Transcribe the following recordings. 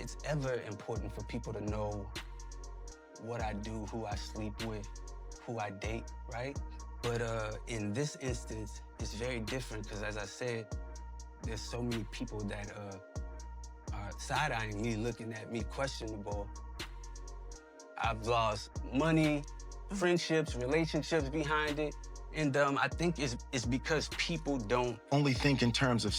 it's ever important for people to know what I do, who I sleep with, who I date, right? But in this instance, it's very different because, as I said, there's so many people that are side-eyeing me, looking at me questionable. I've lost money, friendships, relationships behind it. And I think it's because people don't only think in terms of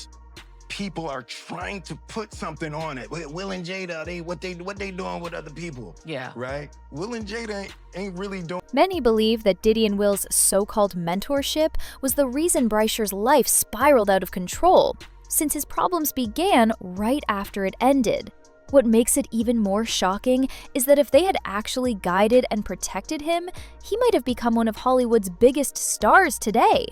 people are trying to put something on it. Will and Jada, what they doing with other people? Yeah. Right? Will and Jada ain't really doing. Many believe that Diddy and Will's so-called mentorship was the reason Bryshere's life spiraled out of control, since his problems began right after it ended. What makes it even more shocking is that if they had actually guided and protected him, he might have become one of Hollywood's biggest stars today.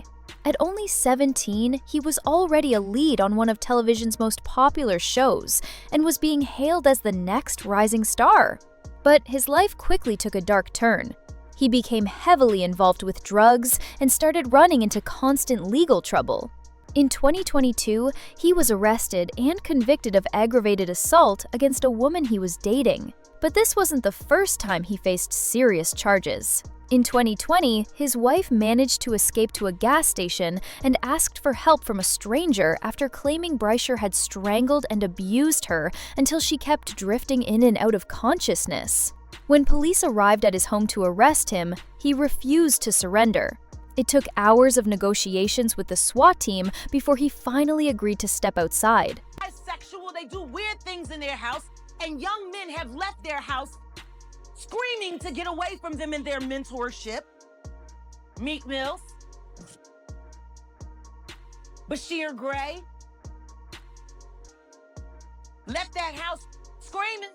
At only 17, he was already a lead on one of television's most popular shows and was being hailed as the next rising star. But his life quickly took a dark turn. He became heavily involved with drugs and started running into constant legal trouble. In 2022, he was arrested and convicted of aggravated assault against a woman he was dating. But this wasn't the first time he faced serious charges. In 2020, his wife managed to escape to a gas station and asked for help from a stranger after claiming Bryshere had strangled and abused her until she kept drifting in and out of consciousness. When police arrived at his home to arrest him, he refused to surrender. It took hours of negotiations with the SWAT team before he finally agreed to step outside. Bisexual, they do weird things in their house, and young men have left their house screaming to get away from them in their mentorship. Meek Mills, Bryshere Gray, left that house screaming.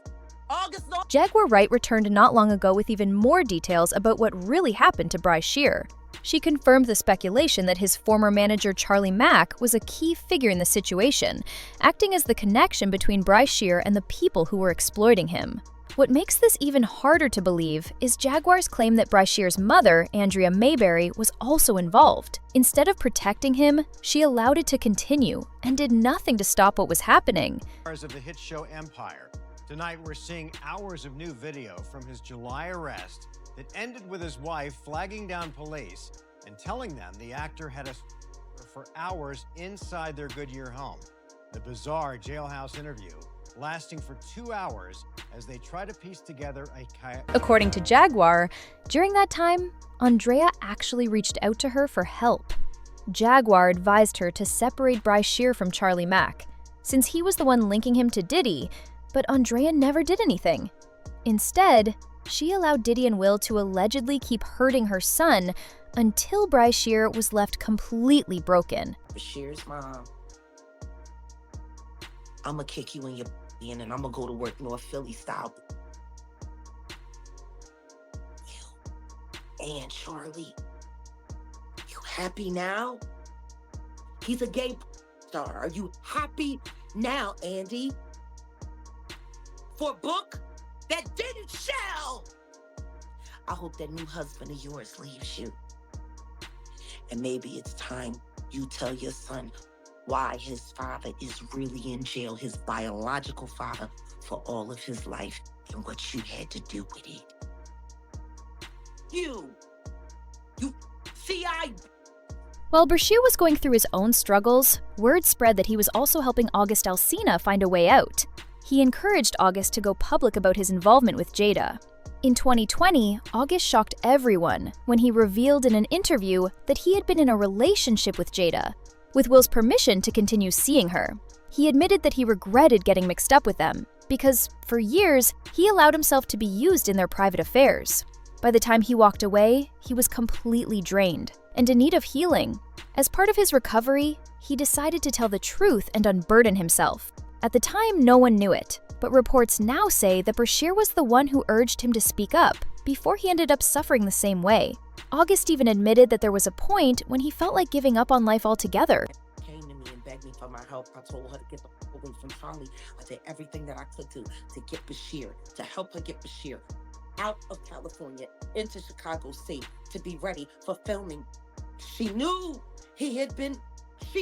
August Alsina. Jaguar Wright returned not long ago with even more details about what really happened to Bryshere. She confirmed the speculation that his former manager Charlie Mack was a key figure in the situation, acting as the connection between Bryshere and the people who were exploiting him. What makes this even harder to believe is Jaguar's claim that Bryshere's mother, Andrea Mayberry, was also involved. Instead of protecting him, she allowed it to continue and did nothing to stop what was happening. Of the hit show Empire. Tonight we're seeing hours of new video from his July arrest that ended with his wife flagging down police and telling them the actor had us for hours inside their Goodyear home. The bizarre jailhouse interview lasting for 2 hours as they try to piece together a According to Jaguar, during that time, Andrea actually reached out to her for help. Jaguar advised her to separate Bryshere from Charlie Mack, since he was the one linking him to Diddy, but Andrea never did anything. Instead, she allowed Diddy and Will to allegedly keep hurting her son until Bryshere was left completely broken. Bryshere's mom, I'ma kick you in your and then I'ma go to work North Philly style. You and Charlie, you happy now? He's a gay star. Are you happy now, Andy? For a book that didn't sell? I hope that new husband of yours leaves you. And maybe it's time you tell your son why his father is really in jail, his biological father, for all of his life and what you had to do with it. You see, While Bryshere was going through his own struggles, word spread that he was also helping August Alsina find a way out. He encouraged August to go public about his involvement with Jada. In 2020, August shocked everyone when he revealed in an interview that he had been in a relationship with Jada, with Will's permission to continue seeing her. He admitted that he regretted getting mixed up with them, because, for years, he allowed himself to be used in their private affairs. By the time he walked away, he was completely drained and in need of healing. As part of his recovery, he decided to tell the truth and unburden himself. At the time, no one knew it, but reports now say that Bryshere was the one who urged him to speak up before he ended up suffering the same way. August even admitted that there was a point when he felt like giving up on life altogether. came to me and begged me for my help. I told her to get the fuck away from Charlie. I did everything that I could do to get Bryshere, to help her get Bryshere out of California into Chicago safe to be ready for filming. She knew she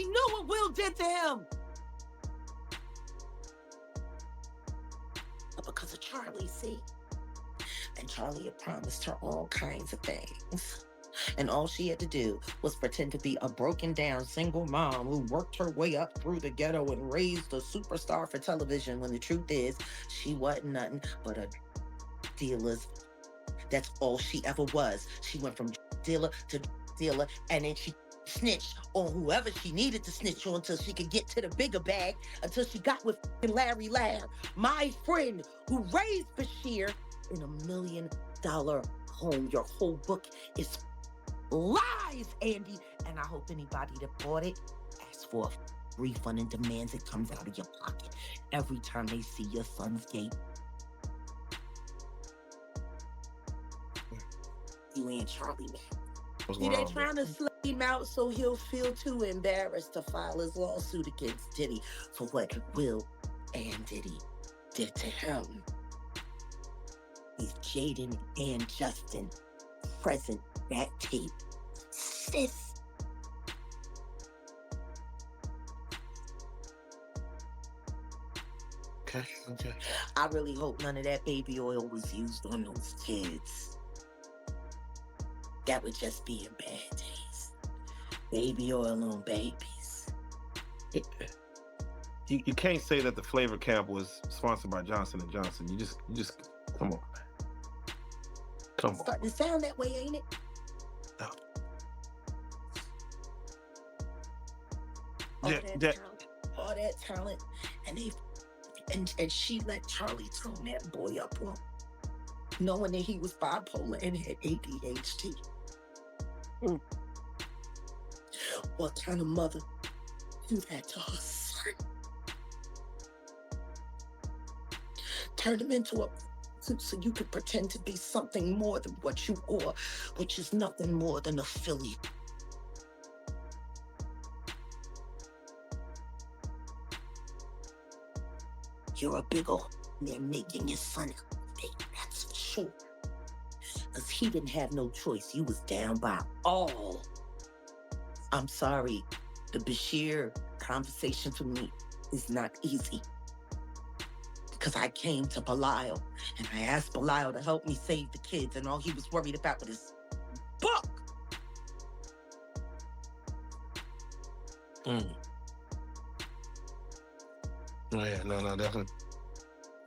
knew what Will did to him. Charlie, see? And Charlie had promised her all kinds of things. And all she had to do was pretend to be a broken down single mom who worked her way up through the ghetto and raised a superstar for television, when the truth is, she wasn't nothing but a dealer's. That's all she ever was. She went from dealer to dealer, and then she snitched on whoever she needed to snitch on until she could get to the bigger bag, until she got with Larry Lab, my friend who raised Bryshere in $1 million home. Your whole book is lies, Andy. And I hope anybody that bought it asks for a refund and demands it comes out of your pocket every time they see your son's gate. You ain't Charlie, man. See, they trying to slay him out so he'll feel too embarrassed to file his lawsuit against Diddy for what Will and Diddy did to him. With Jaden and Justin present that tape. Sis. Okay. I really hope none of that baby oil was used on those kids. That would just be in bad taste. Baby oil on babies. You can't say that the flavor camp was sponsored by Johnson & Johnson. You just come on. Come on. Starting to sound that way, ain't it? No. All that talent, and she let Charlie tone that boy up on, knowing that he was bipolar and had ADHD. What kind of mother do that to her son? Turn him into a so you could pretend to be something more than what you are, which is nothing more than a filly. You're a big old man making your son a baby, that's for sure. Because he didn't have no choice. You was down by all. I'm sorry. The Bryshere conversation for me is not easy. Because I came to Belial and I asked Belial to help me save the kids, and all he was worried about was his book. Oh yeah, no, definitely.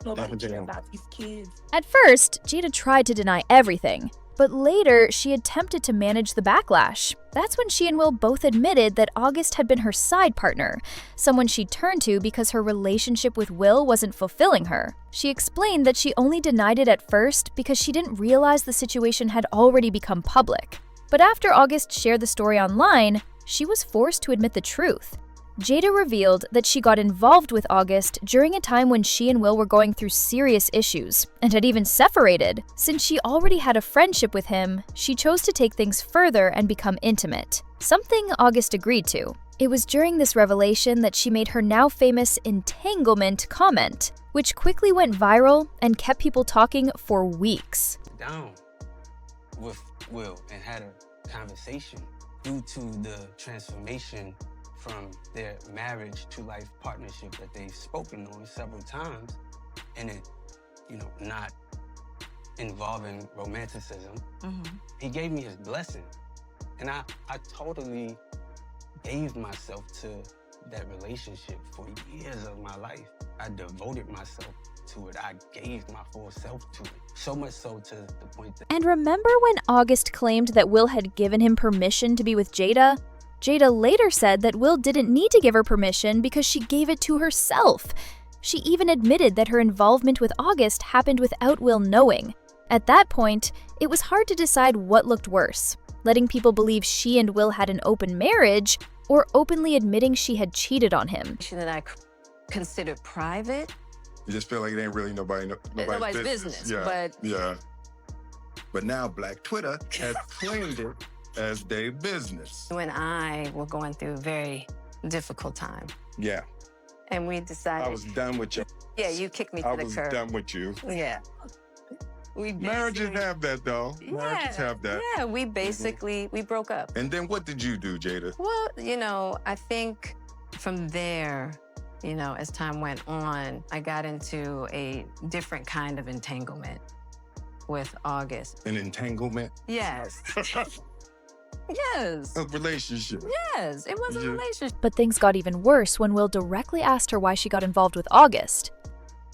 Nobody cares about these kids. At first, Jada tried to deny everything, but later she attempted to manage the backlash. That's when she and Will both admitted that August had been her side partner, someone she turned to because her relationship with Will wasn't fulfilling her. She explained that she only denied it at first because she didn't realize the situation had already become public. But after August shared the story online, she was forced to admit the truth. Jada revealed that she got involved with August during a time when she and Will were going through serious issues and had even separated. Since she already had a friendship with him, she chose to take things further and become intimate, something August agreed to. It was during this revelation that she made her now famous entanglement comment, which quickly went viral and kept people talking for weeks. Down with Will and had a conversation due to the transformation from their marriage to life partnership that they've spoken on several times, and it, not involving romanticism. He gave me his blessing, and I totally gave myself to that relationship for years of my life. I devoted myself to it. I gave my full self to it. So much so to the point that... And remember when August claimed that Will had given him permission to be with Jada? Jada later said that Will didn't need to give her permission because she gave it to herself. She even admitted that her involvement with August happened without Will knowing. At that point, it was hard to decide what looked worse, letting people believe she and Will had an open marriage or openly admitting she had cheated on him. That I considered private. You just feel like it ain't really nobody's business. Yeah. But now Black Twitter has claimed it as their business. You and I were going through a very difficult time. Yeah. And we decided... I was done with you. Yeah, you kicked me to the curb. I was done with you. Yeah. Marriages have that, though. Marriages have that. Yeah, we basically, we broke up. And then what did you do, Jada? Well, I think from there, You know, as time went on, I got into a different kind of entanglement with August. An entanglement? Yes. Yes. A relationship. Yes, it was a Yeah. relationship. But things got even worse when Will directly asked her why she got involved with August.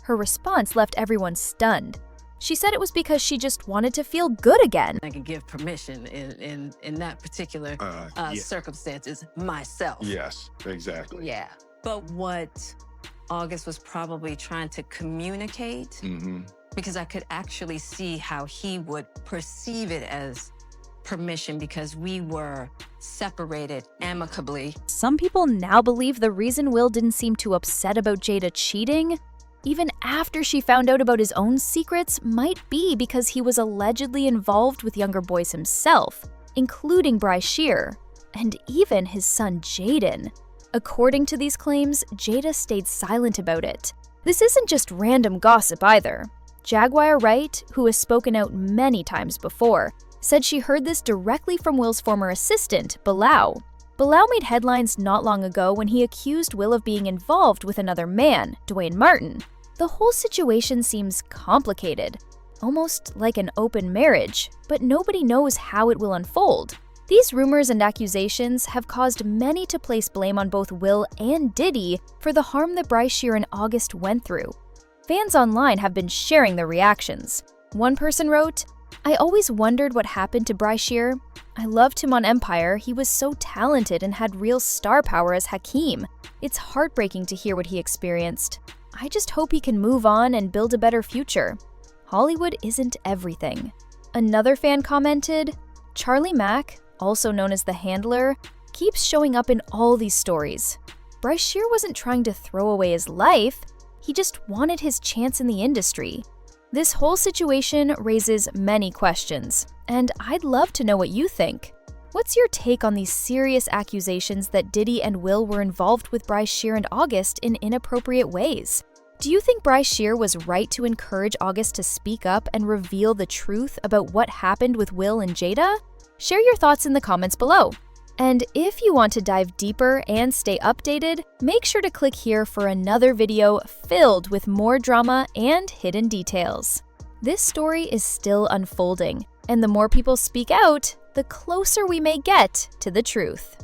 Her response left everyone stunned. She said it was because she just wanted to feel good again. I could give permission in that particular Yeah. circumstances myself. Yes, exactly. Yeah. But what August was probably trying to communicate, Mm-hmm. because I could actually see how he would perceive it as permission because we were separated amicably. Some people now believe the reason Will didn't seem too upset about Jada cheating, even after she found out about his own secrets, might be because he was allegedly involved with younger boys himself, including Bryshere, and even his son Jaden. According to these claims, Jada stayed silent about it. This isn't just random gossip either. Jaguar Wright, who has spoken out many times before, said she heard this directly from Will's former assistant, Bilal. Bilal made headlines not long ago when he accused Will of being involved with another man, Dwayne Martin. The whole situation seems complicated, almost like an open marriage, but nobody knows how it will unfold. These rumors and accusations have caused many to place blame on both Will and Diddy for the harm that Bryshere and August went through. Fans online have been sharing their reactions. One person wrote, "I always wondered what happened to Bryshere. I loved him on Empire. He was so talented and had real star power as Hakeem. It's heartbreaking to hear what he experienced. I just hope he can move on and build a better future. Hollywood isn't everything." Another fan commented, "Charlie Mack, also known as the Handler, keeps showing up in all these stories. Bryshere wasn't trying to throw away his life. He just wanted his chance in the industry." This whole situation raises many questions, and I'd love to know what you think. What's your take on these serious accusations that Diddy and Will were involved with Bryshere and August in inappropriate ways? Do you think Bryshere was right to encourage August to speak up and reveal the truth about what happened with Will and Jada? Share your thoughts in the comments below. And if you want to dive deeper and stay updated, make sure to click here for another video filled with more drama and hidden details. This story is still unfolding, and the more people speak out, the closer we may get to the truth.